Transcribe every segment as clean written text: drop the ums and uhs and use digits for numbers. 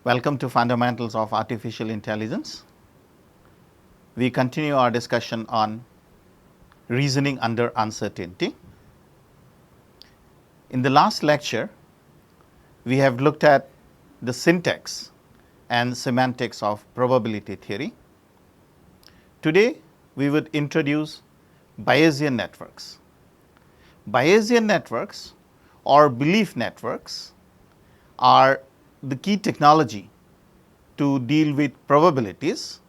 Welcome to Fundamentals of Artificial Intelligence. We continue our discussion on reasoning under uncertainty. In the last lecture, we have looked at the syntax and semantics of probability theory. Today, we would introduce Bayesian networks. Bayesian networks or belief networks are the key technology to deal with probabilities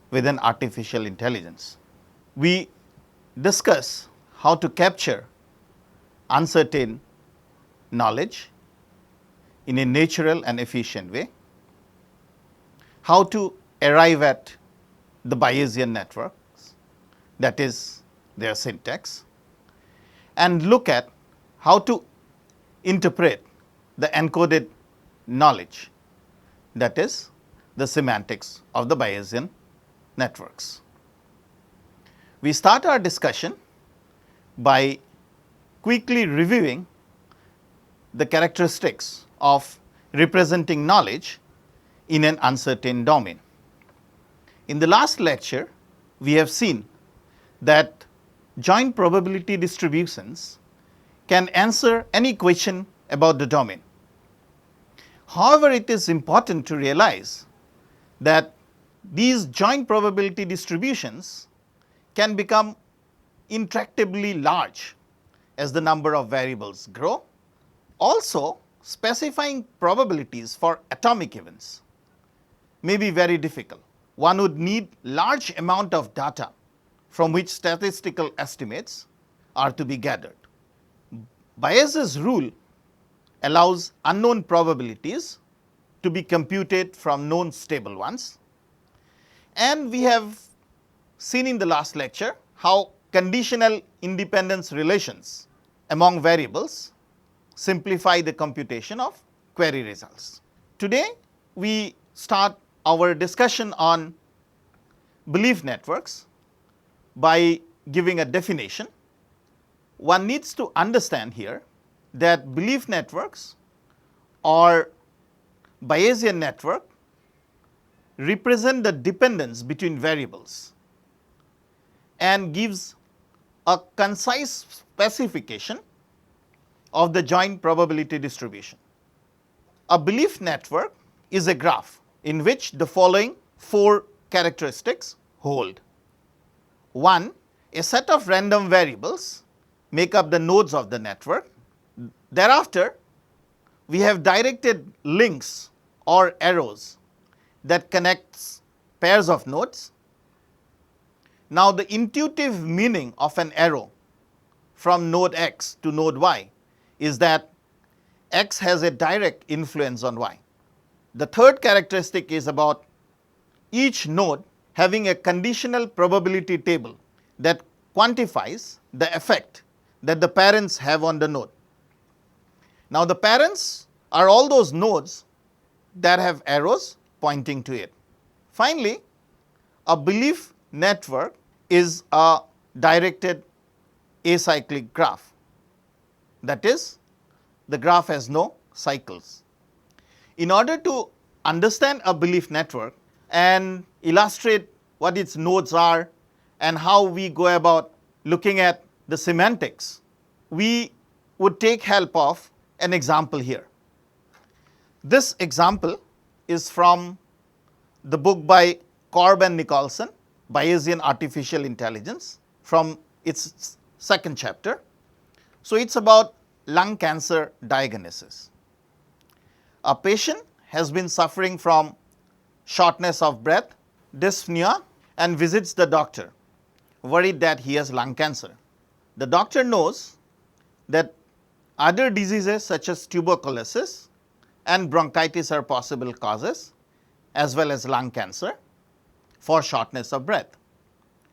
within artificial intelligence. We discuss how to capture uncertain knowledge in a natural and efficient way, how to arrive at the Bayesian networks, that is their syntax, and look at how to interpret the encoded knowledge, that is the semantics of the Bayesian networks. We start our discussion by quickly reviewing the characteristics of representing knowledge in an uncertain domain. In the last lecture, we have seen that joint probability distributions can answer any question about the domain. However, it is important to realize that these joint probability distributions can become intractably large as the number of variables grow. Also, specifying probabilities for atomic events may be very difficult. One would need large amount of data from which statistical estimates are to be gathered. Bayes' rule allows unknown probabilities to be computed from known stable ones. And we have seen in the last lecture how conditional independence relations among variables simplify the computation of query results. Today, we start our discussion on belief networks by giving a definition. One needs to understand here that belief networks or Bayesian network represent the dependence between variables and gives a concise specification of the joint probability distribution. A belief network is a graph in which the following four characteristics hold. 1. A set of random variables make up the nodes of the network. Thereafter, we have directed links or arrows that connects pairs of nodes. Now, the intuitive meaning of an arrow from node x to node y is that x has a direct influence on y. The third characteristic is about each node having a conditional probability table that quantifies the effect that the parents have on the node. Now, the parents are all those nodes that have arrows pointing to it. Finally, a belief network is a directed acyclic graph. That is, the graph has no cycles. In order to understand a belief network and illustrate what its nodes are and how we go about looking at the semantics, we would take help of an example here. This example is from the book by Korb and Nicholson, Bayesian Artificial Intelligence, from its second chapter. So, it is about lung cancer diagnosis. A patient has been suffering from shortness of breath, dyspnea, and visits the doctor, worried that he has lung cancer. The doctor knows that other diseases such as tuberculosis and bronchitis are possible causes, as well as lung cancer for shortness of breath.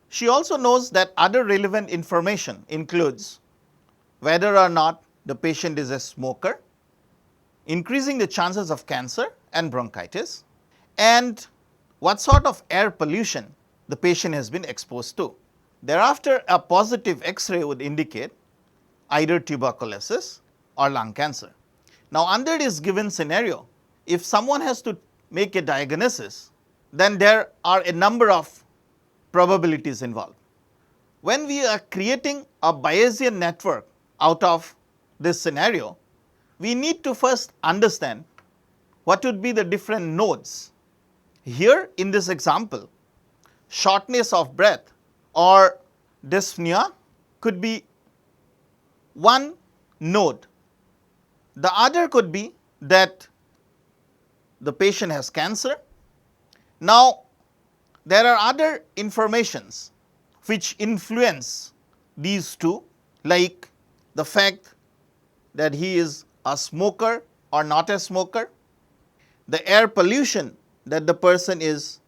She also knows that other relevant information includes whether or not the patient is a smoker, increasing the chances of cancer and bronchitis, and what sort of air pollution the patient has been exposed to. Thereafter, a positive X-ray would indicate either tuberculosis or lung cancer. Now, under this given scenario, if someone has to make a diagnosis, then there are a number of probabilities involved. When we are creating a Bayesian network out of this scenario, we need to first understand what would be the different nodes. Here in this example, shortness of breath or dyspnea could be one node. The other could be that the patient has cancer. Now, there are other informations which influence these two, like the fact that he is a smoker or not a smoker, the air pollution that the person is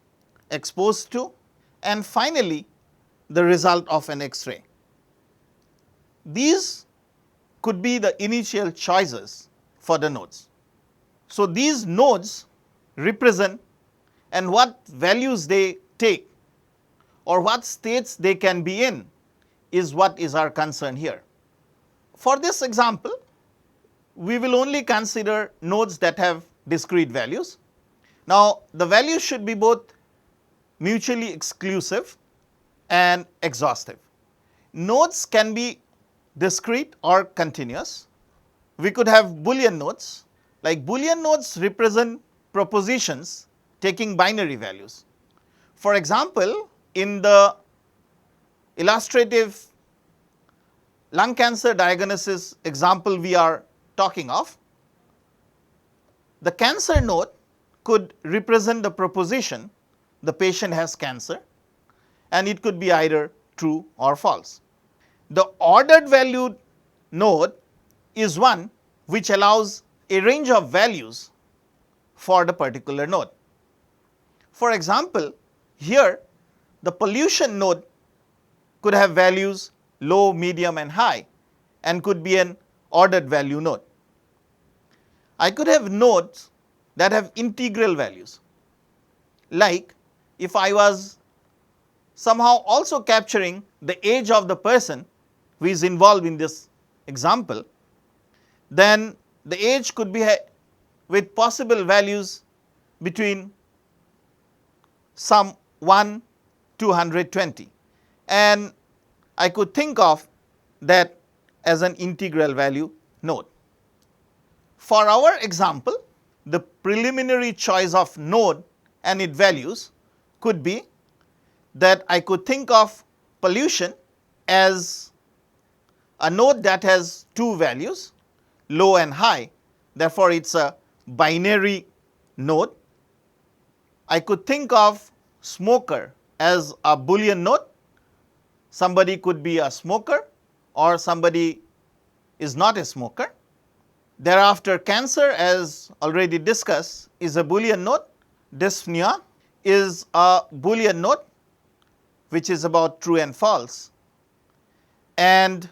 exposed to, and finally, the result of an X-ray. These could be the initial choices for the nodes. So, these nodes represent and what values they take or what states they can be in is what is our concern here. For this example, we will only consider nodes that have discrete values. Now, the values should be both mutually exclusive and exhaustive. Nodes can be discrete or continuous. We could have Boolean nodes, like Boolean nodes represent propositions taking binary values. For example, in the illustrative lung cancer diagnosis example we are talking of, the cancer node could represent the proposition the patient has cancer, and it could be either true or false. The ordered valued node is one which allows a range of values for the particular node. For example, here the pollution node could have values low, medium and high and could be an ordered value node. I could have nodes that have integral values, like if I was somehow also capturing the age of the person who is involved in this example, then the age could be with possible values between some 1 to 120, and I could think of that as an integral value node. For our example, the preliminary choice of node and its values could be that I could think of pollution as a node that has two values, low and high, therefore it is a binary node. I could think of smoker as a Boolean node. Somebody could be a smoker or somebody is not a smoker. Thereafter, cancer, as already discussed, is a Boolean node. Dyspnea is a Boolean node which is about true and false, and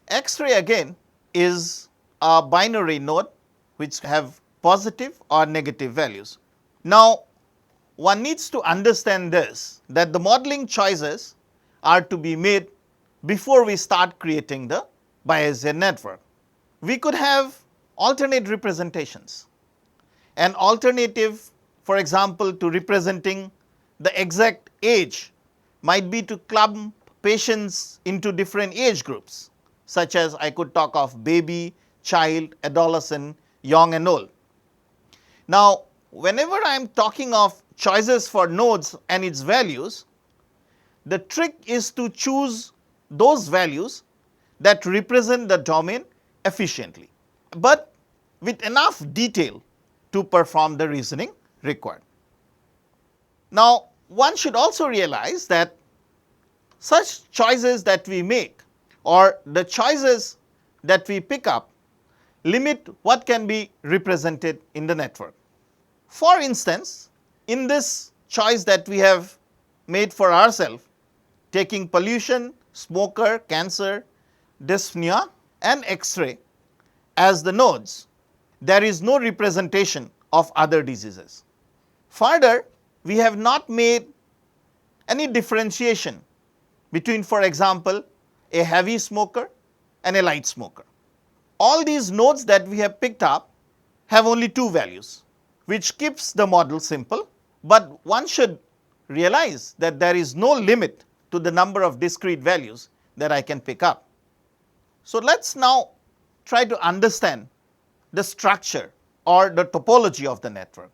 X-ray again is a binary node which have positive or negative values. Now, one needs to understand this, that the modeling choices are to be made before we start creating the Bayesian network. We could have alternate representations. An alternative, for example, to representing the exact age might be to clump patients into different age groups, such as I could talk of baby, child, adolescent, young and old. Now, whenever I am talking of choices for nodes and its values, the trick is to choose those values that represent the domain efficiently, but with enough detail to perform the reasoning required. Now, one should also realize that such choices that we make or the choices that we pick up limit what can be represented in the network. For instance, in this choice that we have made for ourselves, taking pollution, smoker, cancer, dyspnea and X-ray as the nodes, there is no representation of other diseases. Further, we have not made any differentiation between, for example, a heavy smoker and a light smoker. All these nodes that we have picked up have only two values, which keeps the model simple, but one should realize that there is no limit to the number of discrete values that I can pick up. So, let us now try to understand the structure or the topology of the network.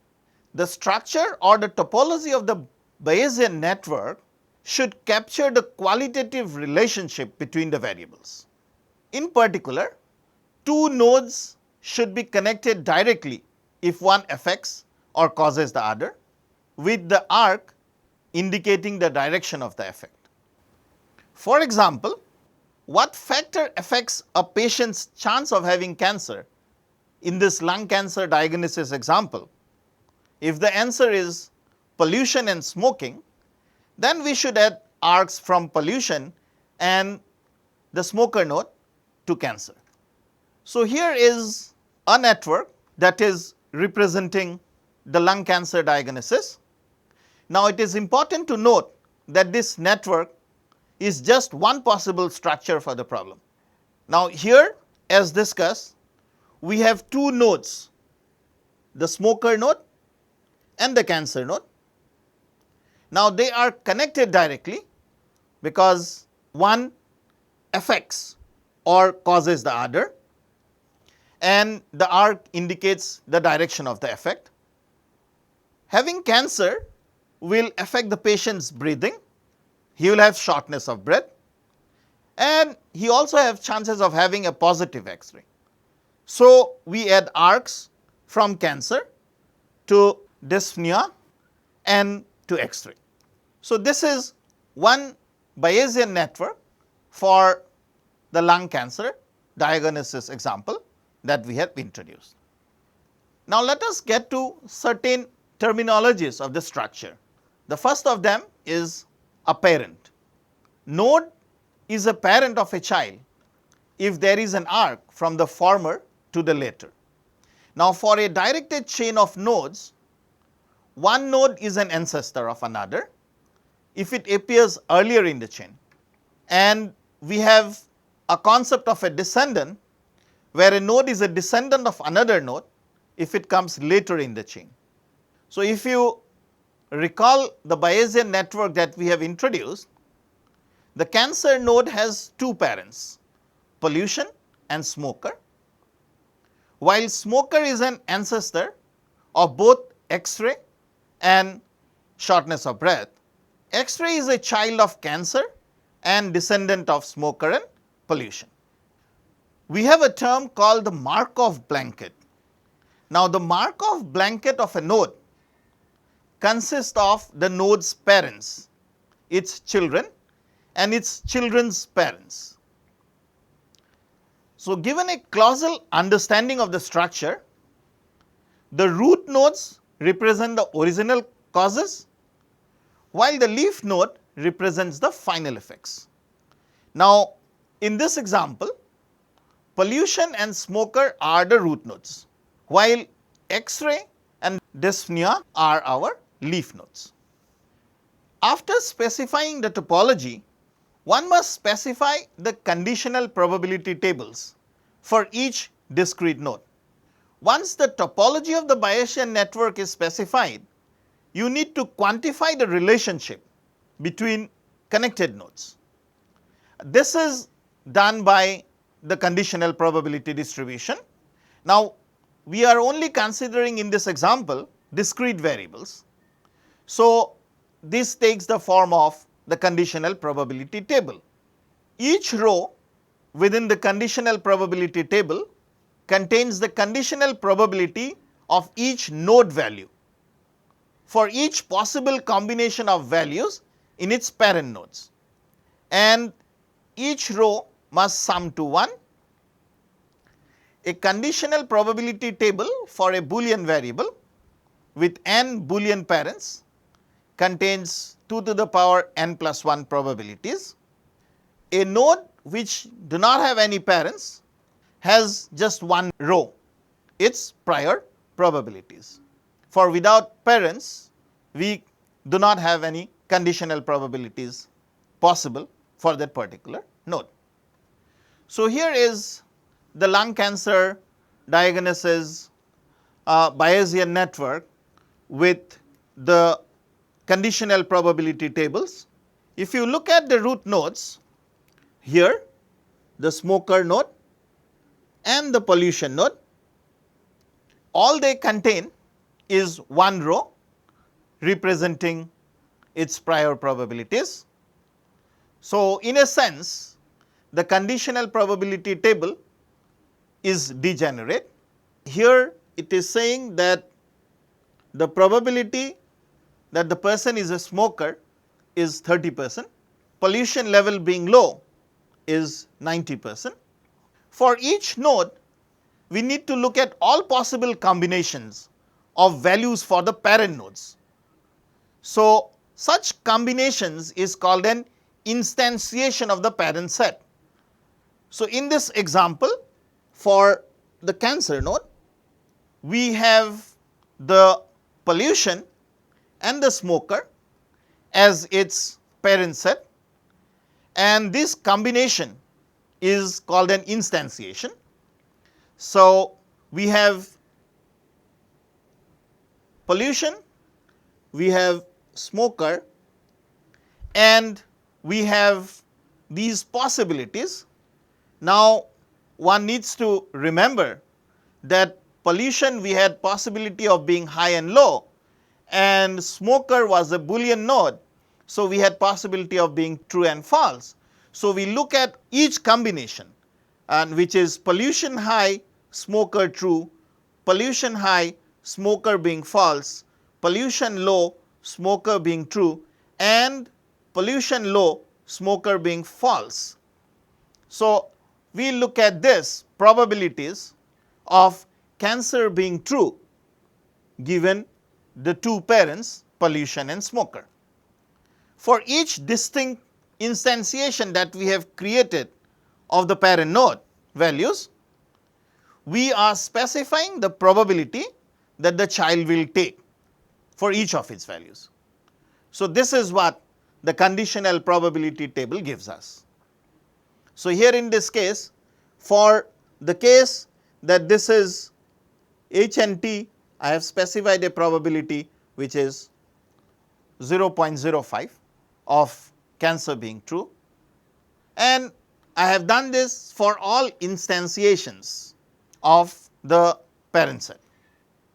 The structure or the topology of the Bayesian network should capture the qualitative relationship between the variables. In particular, two nodes should be connected directly if one affects or causes the other, with the arc indicating the direction of the effect. For example, what factor affects a patient's chance of having cancer in this lung cancer diagnosis example? If the answer is pollution and smoking, then we should add arcs from pollution and the smoker node to cancer. So, here is a network that is representing the lung cancer diagnosis. Now, it is important to note that this network is just one possible structure for the problem. Now, here as discussed, we have two nodes, the smoker node and the cancer node. Now, they are connected directly because one affects or causes the other, and the arc indicates the direction of the effect. Having cancer will affect the patient's breathing. He will have shortness of breath, and he also have chances of having a positive X-ray. So, we add arcs from cancer to dyspnea and to X-ray. So, this is one Bayesian network for the lung cancer diagnosis example that we have introduced. Now, let us get to certain terminologies of the structure. The first of them is a parent. Node is a parent of a child if there is an arc from the former to the later. Now, for a directed chain of nodes, one node is an ancestor of another if it appears earlier in the chain, and we have a concept of a descendant where a node is a descendant of another node if it comes later in the chain. So, if you recall the Bayesian network that we have introduced, the cancer node has two parents, pollution and smoker, while smoker is an ancestor of both X-ray and shortness of breath. X-ray is a child of cancer and descendant of smoker and pollution. We have a term called the Markov blanket. Now, the Markov blanket of a node consists of the node's parents, its children and its children's parents. So, given a causal understanding of the structure, the root nodes represent the original causes, while the leaf node represents the final effects. Now, in this example, pollution and smoker are the root nodes, while X-ray and dyspnea are our leaf nodes. After specifying the topology, one must specify the conditional probability tables for each discrete node. Once the topology of the Bayesian network is specified, you need to quantify the relationship between connected nodes. This is done by the conditional probability distribution. Now, we are only considering in this example discrete variables. So, this takes the form of the conditional probability table. Each row within the conditional probability table contains the conditional probability of each node value for each possible combination of values in its parent nodes, and each row must sum to 1. A conditional probability table for a Boolean variable with n Boolean parents contains 2 to the power n plus 1 probabilities. A node which do not have any parents has just one row, its prior probabilities. For without parents, we do not have any conditional probabilities possible for that particular node. So, here is the lung cancer diagnosis Bayesian network with the conditional probability tables. If you look at the root nodes, here the smoker node and the pollution node, all they contain is one row representing its prior probabilities. So, in a sense, the conditional probability table is degenerate. Here it is saying that the probability that the person is a smoker is 30%, pollution level being low is 90%. For each node, we need to look at all possible combinations of values for the parent nodes. So, such combinations is called an instantiation of the parent set. So, in this example, for the cancer node, we have the pollution and the smoker as its parent set, and this combination is called an instantiation. So, we have pollution, we have smoker, and we have these possibilities. Now, one needs to remember that pollution we had possibility of being high and low, and smoker was a Boolean node. So, we had possibility of being true and false. So, we look at each combination, and which is pollution high, smoker true, pollution high, smoker being false, pollution low, smoker being true, and pollution low, smoker being false. So, we look at this probabilities of cancer being true given the two parents pollution and smoker. For each distinct instantiation that we have created of the parent node values, we are specifying the probability that the child will take for each of its values. So, this is what the conditional probability table gives us. So, here in this case, for the case that this is H and T, I have specified a probability which is 0.05 of cancer being true, and I have done this for all instantiations of the parent set.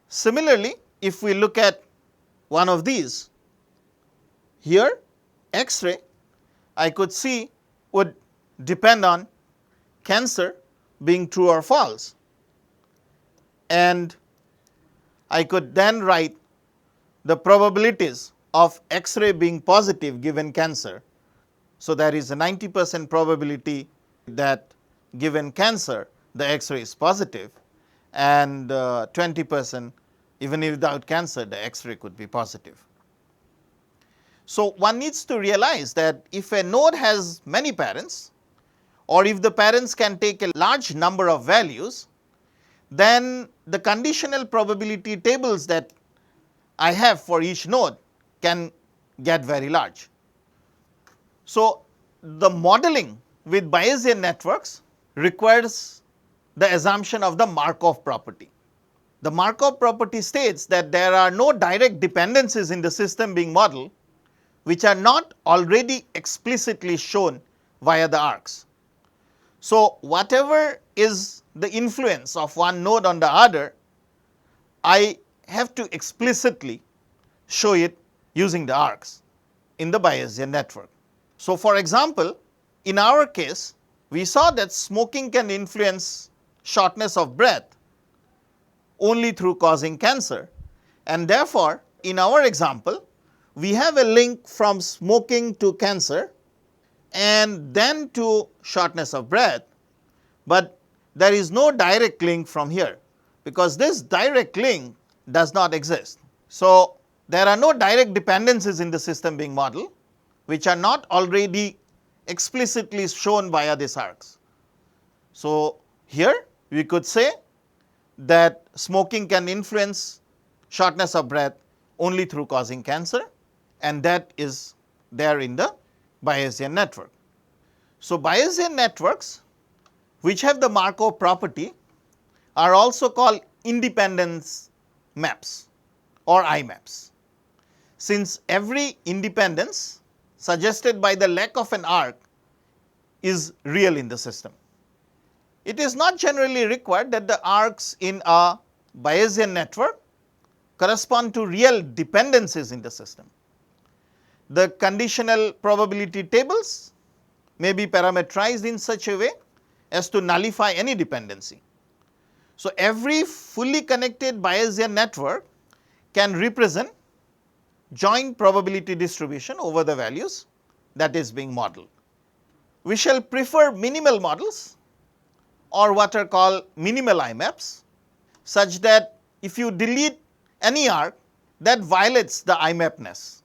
Similarly, if we look at one of these, here X-ray I could see would depend on cancer being true or false, and I could then write the probabilities of X-ray being positive given cancer. So, there is a 90% probability that given cancer the X-ray is positive, and 20% even without cancer the X-ray could be positive. So, one needs to realize that if a node has many parents, or if the parents can take a large number of values, then the conditional probability tables that I have for each node can get very large. So, the modeling with Bayesian networks requires the assumption of the Markov property. The Markov property states that there are no direct dependencies in the system being modeled which are not already explicitly shown via the arcs. So, whatever is the influence of one node on the other, I have to explicitly show it using the arcs in the Bayesian network. So, for example, in our case, we saw that smoking can influence shortness of breath only through causing cancer, and therefore, in our example, we have a link from smoking to cancer and then to shortness of breath, but there is no direct link from here, because this direct link does not exist. So, there are no direct dependencies in the system being modeled which are not already explicitly shown via these arcs. So, here we could say that smoking can influence shortness of breath only through causing cancer, and that is there in the Bayesian network. So, Bayesian networks which have the Markov property are also called independence maps or IMAPs, since every independence suggested by the lack of an arc is real in the system. It is not generally required that the arcs in a Bayesian network correspond to real dependencies in the system. The conditional probability tables may be parameterized in such a way as to nullify any dependency. So, every fully connected Bayesian network can represent joint probability distribution over the values that is being modeled. We shall prefer minimal models or what are called minimal IMAPs, such that if you delete any arc, that violates the IMAPness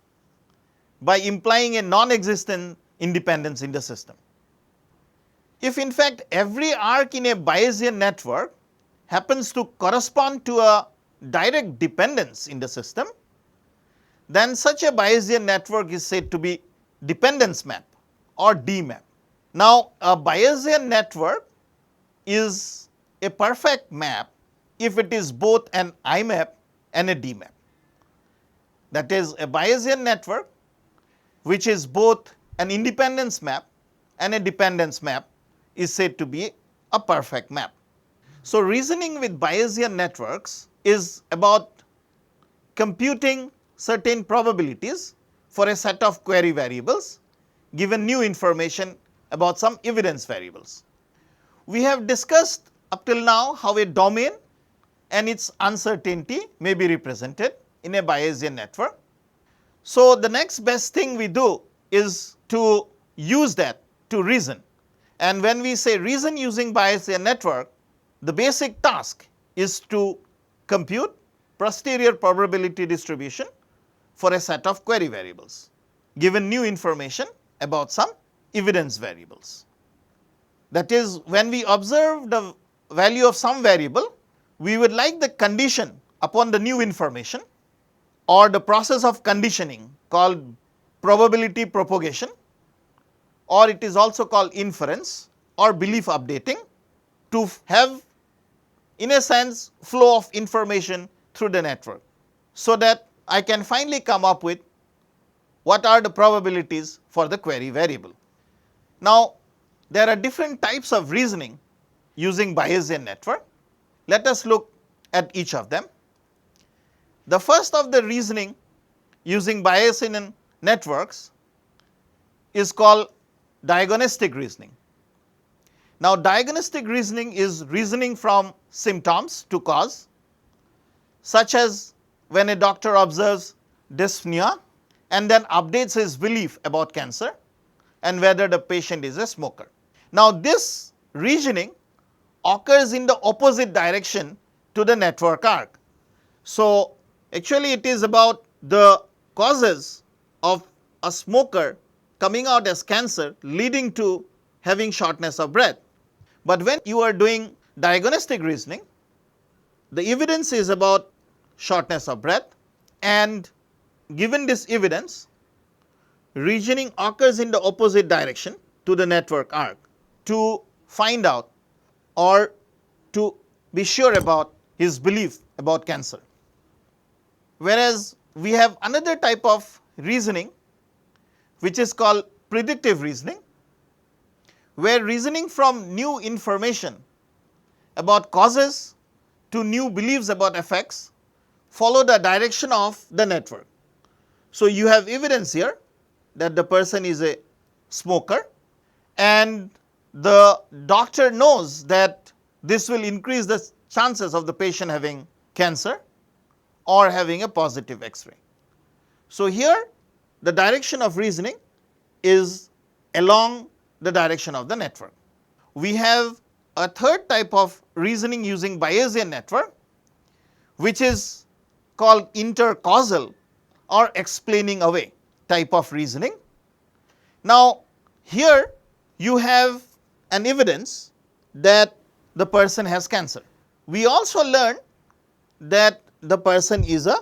by implying a non-existent independence in the system. If in fact every arc in a Bayesian network happens to correspond to a direct dependence in the system, then such a Bayesian network is said to be dependence map or DMAP. Now, a Bayesian network is a perfect map if it is both an IMAP and a DMAP. That is, a Bayesian network which is both an independence map and a dependence map is said to be a perfect map. So, reasoning with Bayesian networks is about computing certain probabilities for a set of query variables given new information about some evidence variables. We have discussed up till now how a domain and its uncertainty may be represented in a Bayesian network. So, the next best thing we do is to use that to reason, and when we say reason using Bayesian network, the basic task is to compute posterior probability distribution for a set of query variables given new information about some evidence variables. That is, when we observe the value of some variable, we would like the condition upon the new information or the process of conditioning called probability propagation, or it is also called inference or belief updating, to have in a sense flow of information through the network, so that I can finally come up with what are the probabilities for the query variable. Now, there are different types of reasoning using Bayesian network. Let us look at each of them. The first of the reasoning using Bayesian networks is called diagnostic reasoning. Now, diagnostic reasoning is reasoning from symptoms to cause, such as when a doctor observes dyspnea and then updates his belief about cancer and whether the patient is a smoker. Now, this reasoning occurs in the opposite direction to the network arc. So, actually it is about the causes of a smoker coming out as cancer leading to having shortness of breath. But when you are doing diagnostic reasoning, the evidence is about shortness of breath, and given this evidence, reasoning occurs in the opposite direction to the network arc to find out or to be sure about his belief about cancer. Whereas we have another type of reasoning which is called predictive reasoning, where reasoning from new information about causes to new beliefs about effects follow the direction of the network. So, you have evidence here that the person is a smoker, and the doctor knows that this will increase the chances of the patient having cancer or having a positive X-ray. So, here the direction of reasoning is along the direction of the network. We have a third type of reasoning using Bayesian network, which is called intercausal or explaining away type of reasoning. Now, here you have an evidence that the person has cancer. We also learned that the person is a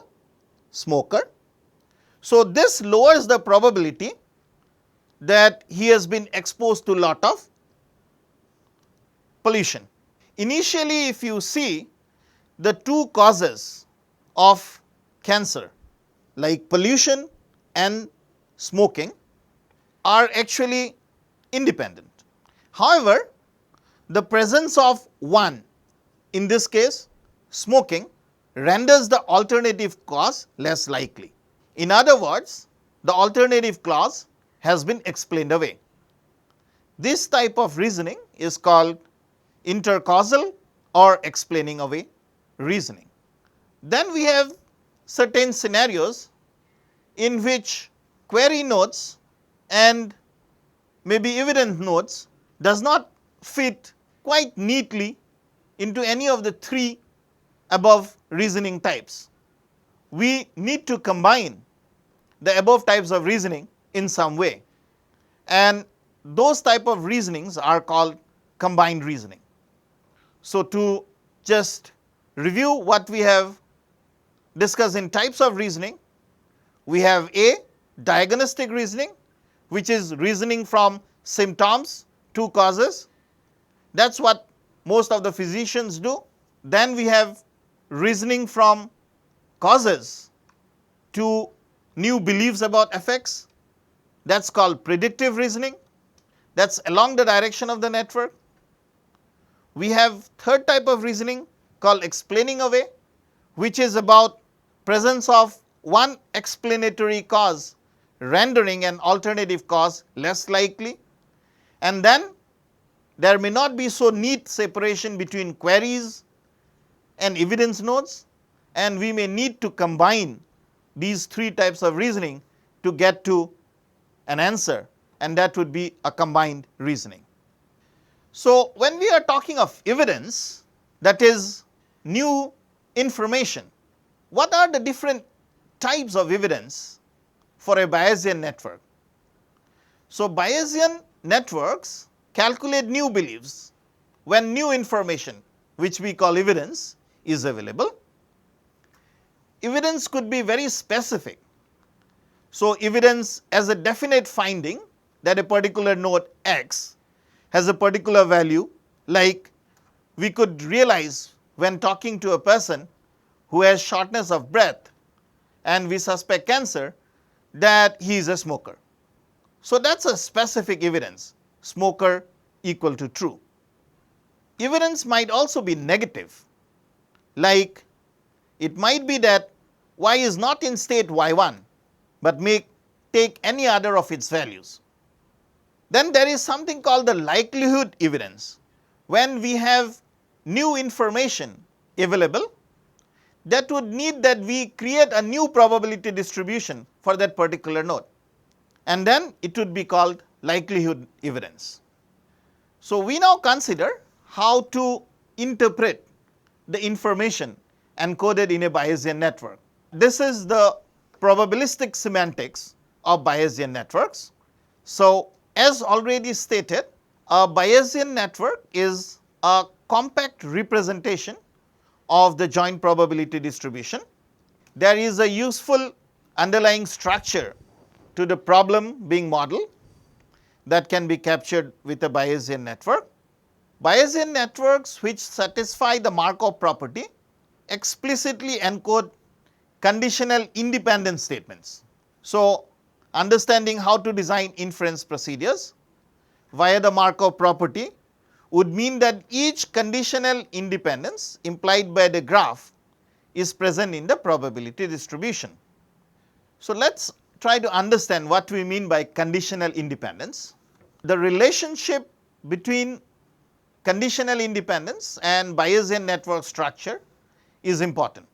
smoker. So, this lowers the probability that he has been exposed to a lot of pollution. Initially, if you see, the two causes of cancer like pollution and smoking are actually independent. However, the presence of one, in this case smoking, renders the alternative cause less likely. In other words, the alternative cause has been explained away. This type of reasoning is called intercausal or explaining away reasoning. Then we have certain scenarios in which query nodes and maybe evidence nodes does not fit quite neatly into any of the three above reasoning types. We need to combine the above types of reasoning in some way, and those type of reasonings are called combined reasoning. So, to just review what we have discussed in types of reasoning, we have A, diagnostic reasoning, which is reasoning from symptoms to causes. That is what most of the physicians do. Then we have reasoning from causes to new beliefs about effects. That is called predictive reasoning. That is along the direction of the network. We have third type of reasoning called explaining away, which is about presence of one explanatory cause rendering an alternative cause less likely. And then there may not be so neat separation between queries and evidence nodes, and we may need to combine these three types of reasoning to get to an answer, and that would be a combined reasoning. So, when we are talking of evidence, that is new information, what are the different types of evidence for a Bayesian network? So, Bayesian networks calculate new beliefs when new information, which we call evidence, is available. Evidence could be very specific. So, evidence as a definite finding that a particular node X has a particular value, like we could realize when talking to a person who has shortness of breath and we suspect cancer that he is a smoker. So, that is a specific evidence, smoker equal to true. Evidence might also be negative, like it might be that y is not in state y1, but may take any other of its values. Then there is something called the likelihood evidence. When we have new information available, that would need that we create a new probability distribution for that particular node, and then it would be called likelihood evidence. So, we now consider how to interpret the information encoded in a Bayesian network. This is the probabilistic semantics of Bayesian networks. So, as already stated, a Bayesian network is a compact representation of the joint probability distribution. There is a useful underlying structure to the problem being modeled that can be captured with a Bayesian network. Bayesian networks which satisfy the Markov property explicitly encode conditional independent statements. So, understanding how to design inference procedures via the Markov property would mean that each conditional independence implied by the graph is present in the probability distribution. So, let us try to understand what we mean by conditional independence. The relationship between conditional independence and Bayesian network structure is important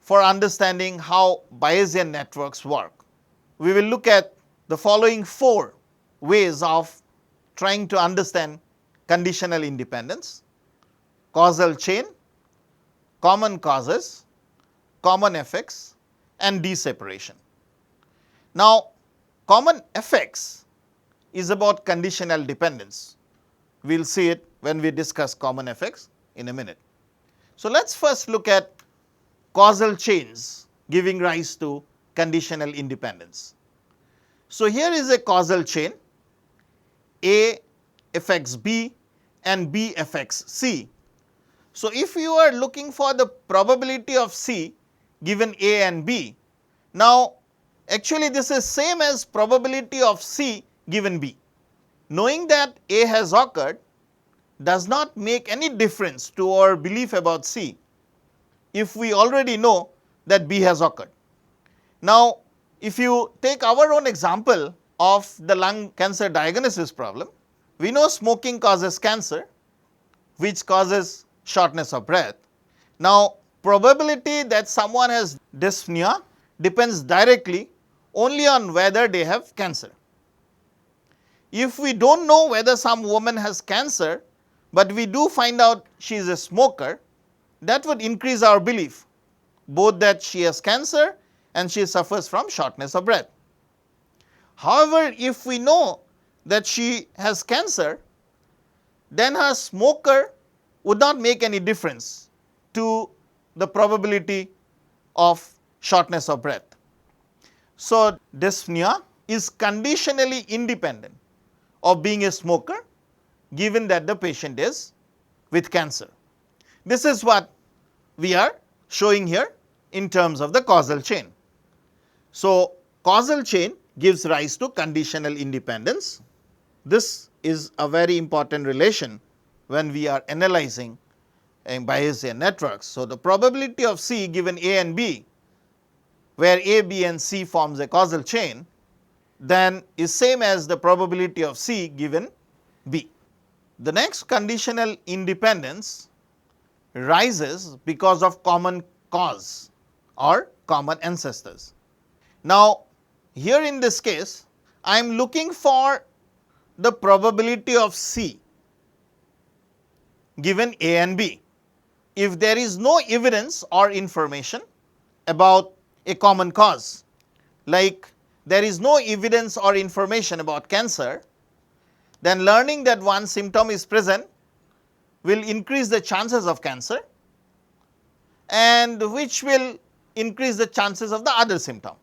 for understanding how Bayesian networks work. We will look at the following 4 ways of trying to understand conditional independence: causal chain, common causes, common effects, and deseparation. Now, common effects is about conditional dependence. We will see it when we discuss common effects in a minute. So, let us first look at causal chains giving rise to conditional independence. So, here is a causal chain: A affects B and B affects C. So, if you are looking for the probability of C given A and B. Now, actually this is same as probability of C given B. Knowing that A has occurred does not make any difference to our belief about C if we already know that B has occurred. Now, if you take our own example of the lung cancer diagnosis problem, we know smoking causes cancer, which causes shortness of breath. Now, probability that someone has dyspnea depends directly only on whether they have cancer. If we do not know whether some woman has cancer, but we do find out she is a smoker, that would increase our belief both that she has cancer and she suffers from shortness of breath. However, if we know that she has cancer, then her smoker would not make any difference to the probability of shortness of breath. So, dyspnea is conditionally independent of being a smoker given that the patient is with cancer. This is what we are showing here in terms of the causal chain. So, causal chain gives rise to conditional independence. This is a very important relation when we are analyzing Bayesian networks. So, the probability of C given A and B, where A, B and C forms a causal chain, then is same as the probability of C given B. The next conditional independence rises because of common cause or common ancestors. Now, here in this case, I am looking for the probability of C given A and B. If there is no evidence or information about a common cause, like there is no evidence or information about cancer, then learning that one symptom is present will increase the chances of cancer, and which will increase the chances of the other symptom.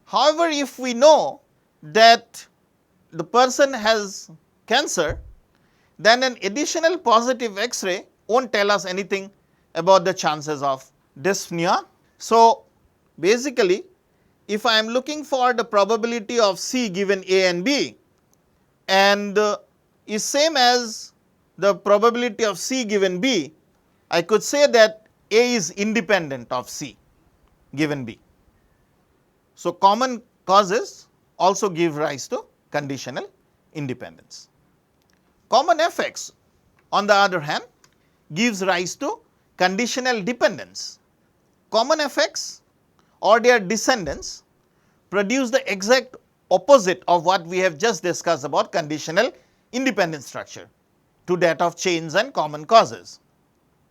However, if we know that the person has cancer, then an additional positive X-ray will not tell us anything about the chances of dyspnea. So, basically if I am looking for the probability of C given A and B, and is same as the probability of C given B, I could say that A is independent of C given B. So, common causes also give rise to conditional independence. Common effects on the other hand gives rise to conditional dependence. Common effects or their descendants produce the exact opposite of what we have just discussed about conditional independent structure to that of chains and common causes.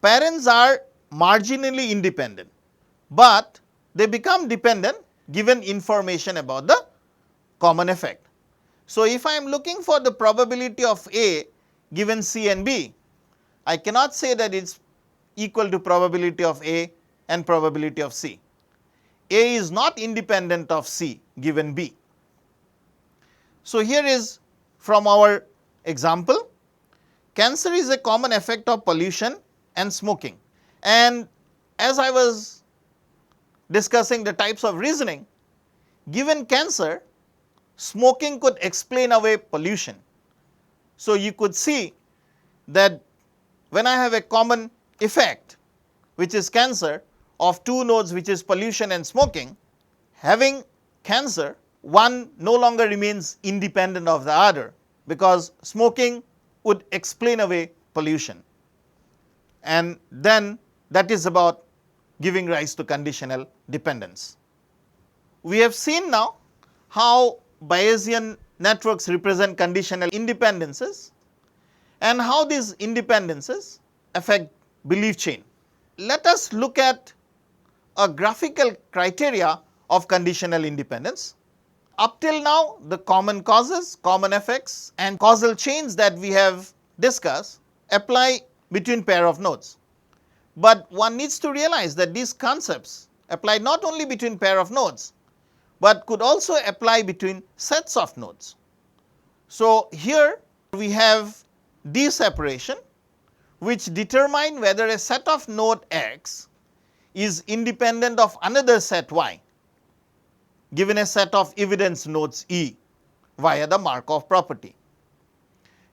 Parents are marginally independent, but they become dependent given information about the common effect. So, if I am looking for the probability of A given C and B, I cannot say that it is equal to probability of A and probability of C. A is not independent of C given B. So, here is from our example, cancer is a common effect of pollution and smoking, and as I was discussing the types of reasoning, given cancer, smoking could explain away pollution. So, you could see that when I have a common effect which is cancer of two nodes which is pollution and smoking, having cancer, one no longer remains independent of the other, because smoking would explain away pollution, and then that is about giving rise to conditional dependence. We have seen now how Bayesian networks represent conditional independences and how these independences affect belief chain. Let us look at a graphical criteria of conditional independence. Up till now, the common causes, common effects and causal chains that we have discussed apply between pair of nodes. But one needs to realize that these concepts apply not only between pair of nodes, but could also apply between sets of nodes. So, here we have D separation, which determine whether a set of node X is independent of another set Y, given a set of evidence nodes E via the Markov property.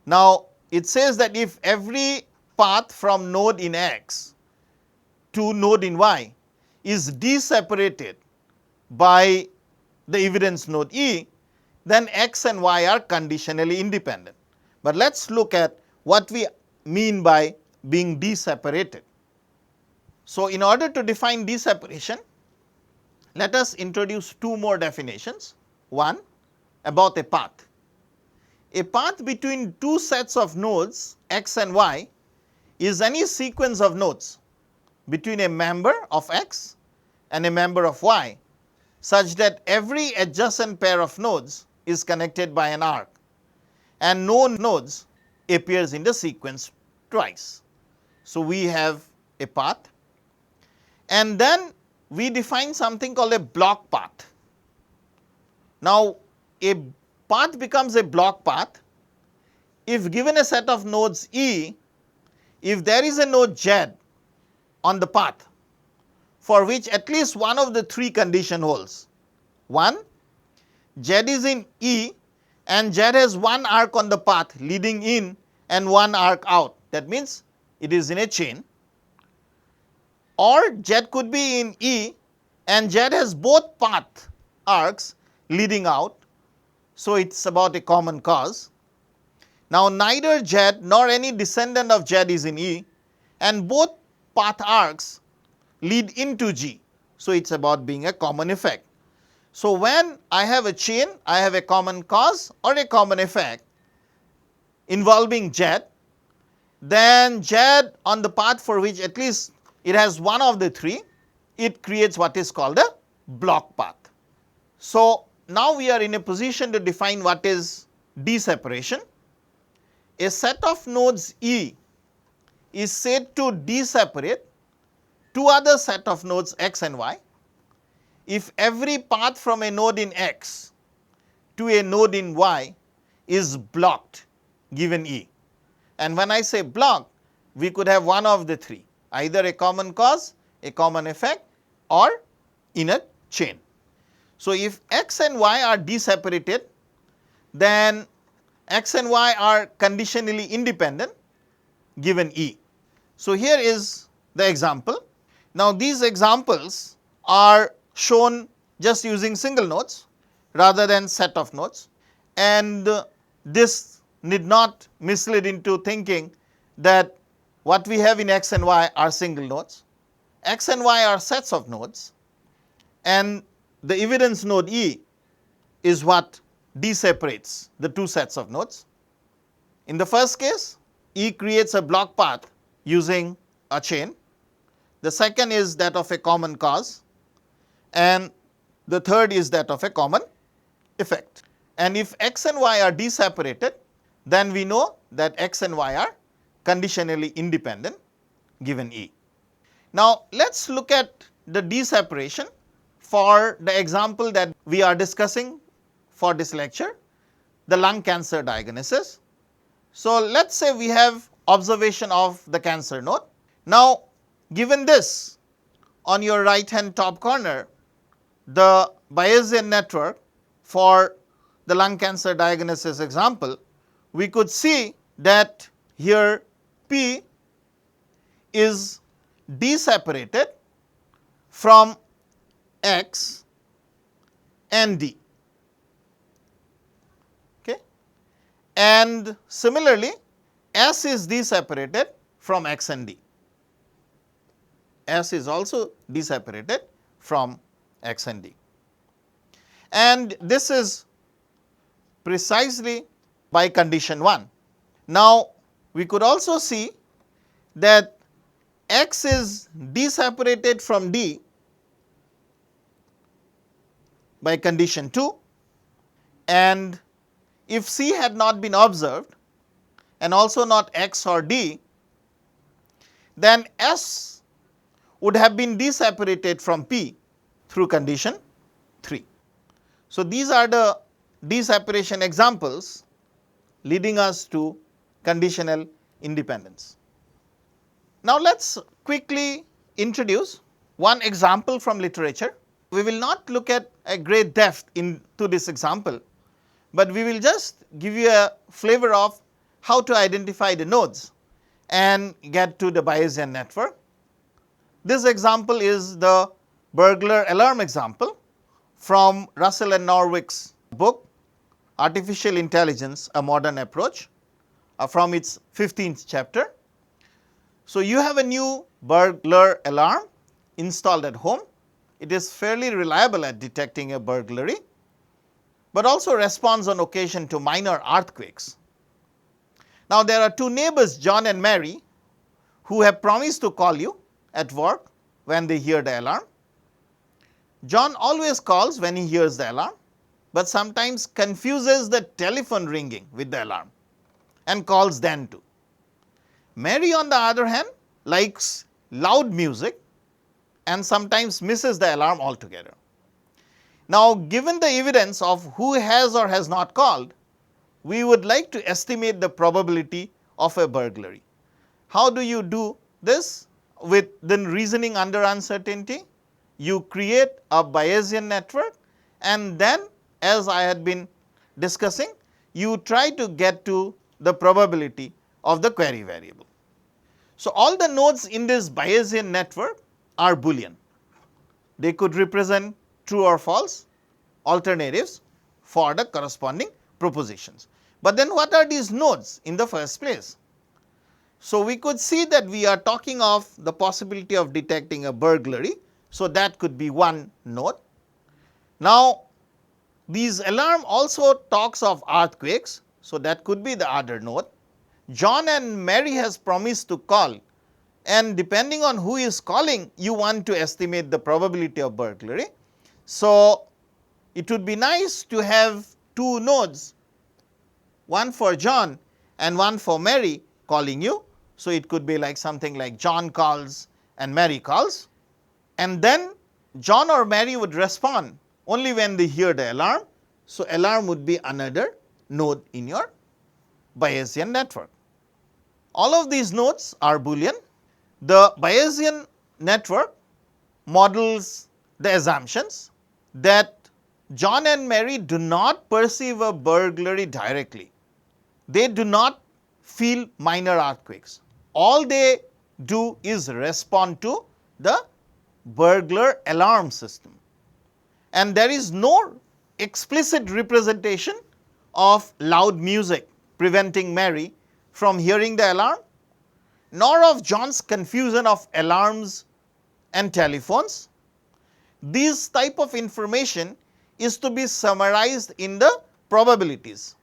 Now, it says that if every path from node in X to node in Y is de-separated by the evidence node E, then X and Y are conditionally independent. But let us look at what we mean by being de-separated. So, in order to define de-separation, let us introduce two more definitions. One, about a path. A path between two sets of nodes X and Y is any sequence of nodes between a member of X and a member of Y, such that every adjacent pair of nodes is connected by an arc and no nodes appears in the sequence twice. So, we have a path, and then we define something called a block path. Now, a path becomes a block path if given a set of nodes E, if there is a node Z on the path for which at least one of the three condition holds. One, Z is in E and Z has one arc on the path leading in and one arc out, that means it is in a chain, or Z could be in E and Z has both path arcs leading out. So, it is about a common cause. Now, neither Z nor any descendant of Z is in E and both path arcs lead into G. So, it is about being a common effect. So, when I have a chain, I have a common cause or a common effect involving Z, then Z on the path for which at least it has one of the three, it creates what is called a block path. So, now we are in a position to define what is de-separation. A set of nodes E is said to de-separate two other set of nodes X and Y if every path from a node in X to a node in Y is blocked given E. And when I say blocked, we could have one of the three, either a common cause, a common effect, or in a chain. So, if X and Y are de-separated, then X and Y are conditionally independent given E. So, here is the example. Now, these examples are shown just using single nodes rather than set of nodes, and this need not mislead into thinking that what we have in X and Y are single nodes. X and Y are sets of nodes, and the evidence node E is what de-separates the two sets of nodes. In the first case, E creates a block path using a chain. The second is that of a common cause, and the third is that of a common effect. And if X and Y are de-separated, then we know that X and Y are conditionally independent given E. Now, let us look at the de-separation for the example that we are discussing for this lecture, the lung cancer diagnosis. So, let us say we have observation of the cancer node. Now, given this, on your right hand top corner, the Bayesian network for the lung cancer diagnosis example, we could see that here P is de-separated from X and D. Okay. And similarly, S is de-separated from X and D. S is also de-separated from X and D. And this is precisely by condition 1. Now, we could also see that X is de-separated from D by condition 2, and if C had not been observed and also not X or D, then S would have been de-separated from P through condition 3. So, these are the de-separation examples leading us to conditional independence. Now, let us quickly introduce one example from literature. We will not look at a great depth into this example, but we will just give you a flavor of how to identify the nodes and get to the Bayesian network. This example is the burglar alarm example from Russell and Norwick's book Artificial Intelligence, A Modern Approach, from its 15th chapter. So, you have a new burglar alarm installed at home. It is fairly reliable at detecting a burglary, but also responds on occasion to minor earthquakes. Now, there are two neighbors, John and Mary, who have promised to call you at work when they hear the alarm. John always calls when he hears the alarm, but sometimes confuses the telephone ringing with the alarm and calls then too. Mary, on the other hand, likes loud music and sometimes misses the alarm altogether. Now, given the evidence of who has or has not called, we would like to estimate the probability of a burglary. How do you do this? With the reasoning under uncertainty, you create a Bayesian network, and then, as I had been discussing, you try to get to the probability of the query variable. So, all the nodes in this Bayesian network are Boolean. They could represent true or false alternatives for the corresponding propositions. But then what are these nodes in the first place? So, we could see that we are talking of the possibility of detecting a burglary. So, that could be one node. Now, these alarm also talks of earthquakes. So, that could be the other node. John and Mary has promised to call, and depending on who is calling, you want to estimate the probability of burglary. So, it would be nice to have two nodes, one for John and one for Mary calling you. So, it could be like something like John calls and Mary calls, and then John or Mary would respond only when they hear the alarm. So, alarm would be another node in your Bayesian network. All of these nodes are Boolean. The Bayesian network models the assumptions that John and Mary do not perceive a burglary directly. They do not feel minor earthquakes. All they do is respond to the burglar alarm system, and there is no explicit representation of loud music preventing Mary from hearing the alarm, nor of John's confusion of alarms and telephones. This type of information is to be summarized in the probabilities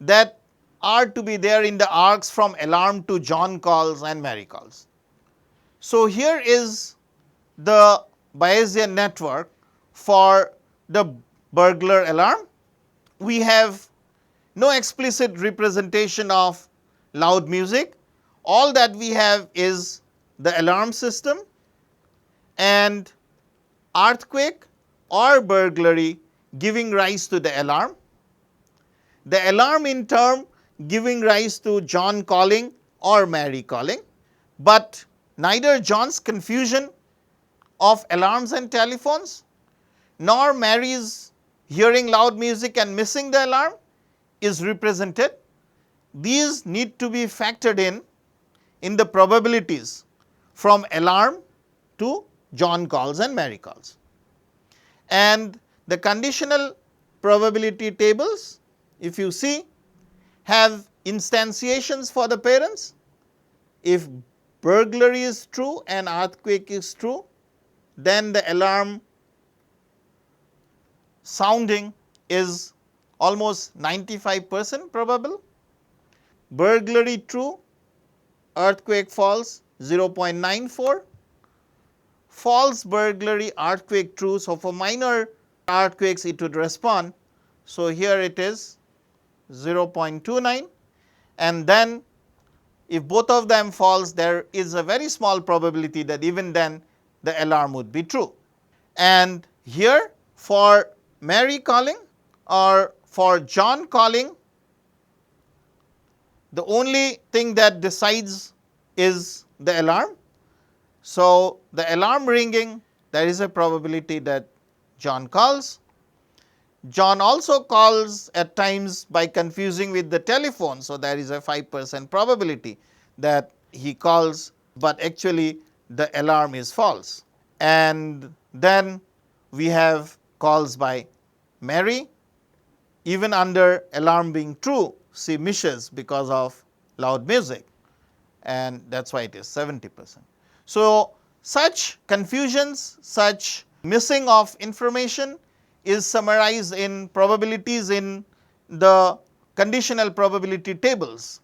that are to be there in the arcs from alarm to John calls and Mary calls. So, here is the Bayesian network for the burglar alarm. We have no explicit representation of loud music. All that we have is the alarm system and earthquake or burglary giving rise to the alarm. The alarm in turn giving rise to John calling or Mary calling, but neither John's confusion of alarms and telephones nor Mary's hearing loud music and missing the alarm is represented. These need to be factored in the probabilities from alarm to John calls and Mary calls. And the conditional probability tables, if you see, have instantiations for the parents. If burglary is true and earthquake is true, then the alarm sounding is almost 95% probable. Burglary true, earthquake false 0.94, false burglary, earthquake true. So, for minor earthquakes it would respond. So, here it is 0.29, and then if both of them false, there is a very small probability that even then the alarm would be true. And here for Mary calling or for John calling, the only thing that decides is the alarm. So, the alarm ringing, there is a probability that John calls. John also calls at times by confusing with the telephone. So, there is a 5% probability that he calls, but actually the alarm is false. And then we have calls by Mary. Even under alarm being true, she misses because of loud music, and that is why it is 70%. So, such confusions, such missing of information is summarized in probabilities in the conditional probability tables,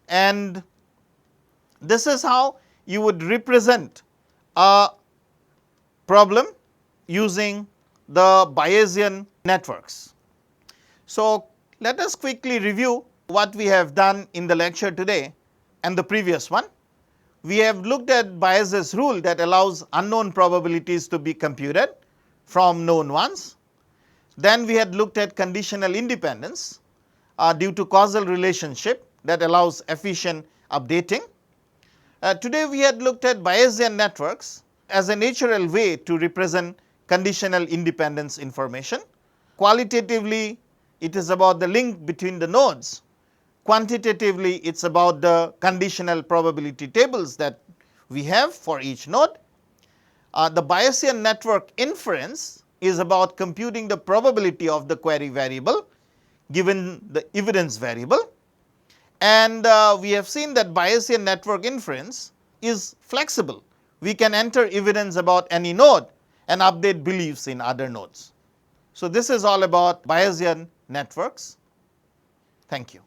and this is how you would represent a problem using the Bayesian networks. So, let us quickly review what we have done in the lecture today and the previous one. We have looked at Bayes' rule that allows unknown probabilities to be computed from known ones. Then we had looked at conditional independence due to causal relationship that allows efficient updating. Today we had looked at Bayesian networks as a natural way to represent conditional independence information. Qualitatively, it is about the link between the nodes. Quantitatively, it is about the conditional probability tables that we have for each node. The Bayesian network inference is about computing the probability of the query variable given the evidence variable. And we have seen that Bayesian network inference is flexible. We can enter evidence about any node and update beliefs in other nodes. So, this is all about Bayesian networks. Thank you.